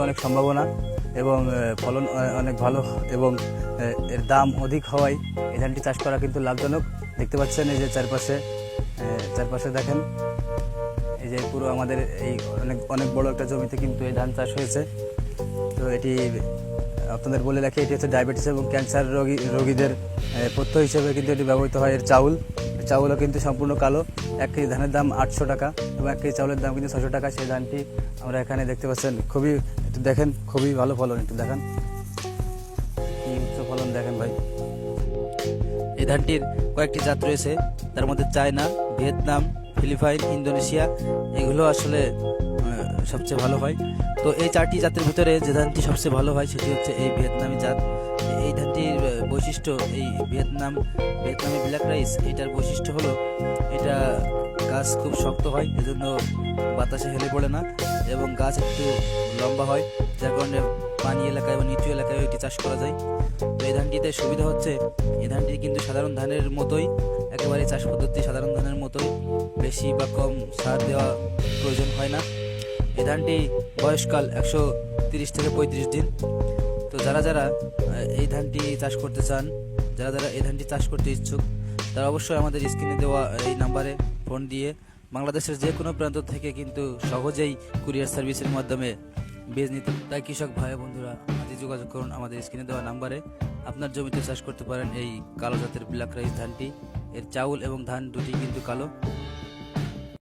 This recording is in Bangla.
অনেক সম্ভাবনা এবং ফলন অনেক ভালো এবং এর দাম অধিক হওয়ায় এই ধানটি চাষ করা কিন্তু লাভজনক। দেখতে পাচ্ছেন এই যে চারপাশে দেখেন, এই যে পুরো আমাদের এই অনেক অনেক বড় একটা জমিতে কিন্তু এই ধান চাষ হয়েছে। তো এটি আপনাদের বলে রাখি, এটি হচ্ছে ডায়াবেটিস এবং ক্যান্সার রোগীদের পথ্য হিসেবে কিন্তু এটি ব্যবহৃত হয়। এর চাউলও কিন্তু সম্পূর্ণ কালো। 1 কেজি ধানের দাম 800 টাকা এবং 1 কেজি চাউলের দাম কিন্তু 600 টাকা। সেই ধানটি আমরা এখানে দেখতে পাচ্ছেন, খুবই একটু দেখেন, খুবই ভালো ফলন। একটু দেখান কি উচ্চ ফলন, দেখেন ভাই। এই ধানটির কয়েকটি জাত রয়েছে, তার মধ্যে চায়না, ভিয়েতনাম, ফিলিপাইন, ইন্দোনেশিয়া এগুলো আসলে সবচেয়ে ভালো হয়। তো এই 4টি জাতের ভিতরে যে ধানটি সবচেয়ে ভালো হয় সেটি হচ্ছে এই ভিয়েতনামি জাত। এই ধানটির বৈশিষ্ট্য, এই ভিয়েতনামি ব্ল্যাক রাইস, এটার বৈশিষ্ট্য হলো এটা গাছ খুব শক্ত হয়, এজন্য বাতাসে হেলে পড়ে না এবং গাছ একটু লম্বা হয়, যার কারণে পানি এলাকায় বা নিচু এলাকায় এটি চাষ করা যায়। তো এই ধানটিতে সুবিধা হচ্ছে এই ধানটি কিন্তু সাধারণ ধানের মতোই, একেবারে চাষ পদ্ধতি সাধারণ ধানের মতোই, বেশি বা কম সার দেওয়া প্রয়োজন হয় না। এই ধানটি বয়সকাল 130 থেকে 35 দিন। তো যারা এই ধানটি চাষ করতে চান, যারা এই ধানটি চাষ করতে ইচ্ছুক, তারা অবশ্যই আমাদের স্ক্রিনে দেওয়া এই নাম্বারে ফোন দিয়ে বাংলাদেশের যে কোনো প্রান্ত থেকে কিন্তু সহজেই কুরিয়ার সার্ভিসের মাধ্যমে বীজ নিতে। তাই কৃষক ভাই বন্ধুরা, আজই যোগাযোগ করুন আমাদের স্ক্রিনে দেওয়া নাম্বারে। আপনার জমিতে চাষ করতে পারেন এই কালো জাতের ব্ল্যাক রাইস ধানটি। এর চাউল এবং ধান দুটি কিন্তু কালো।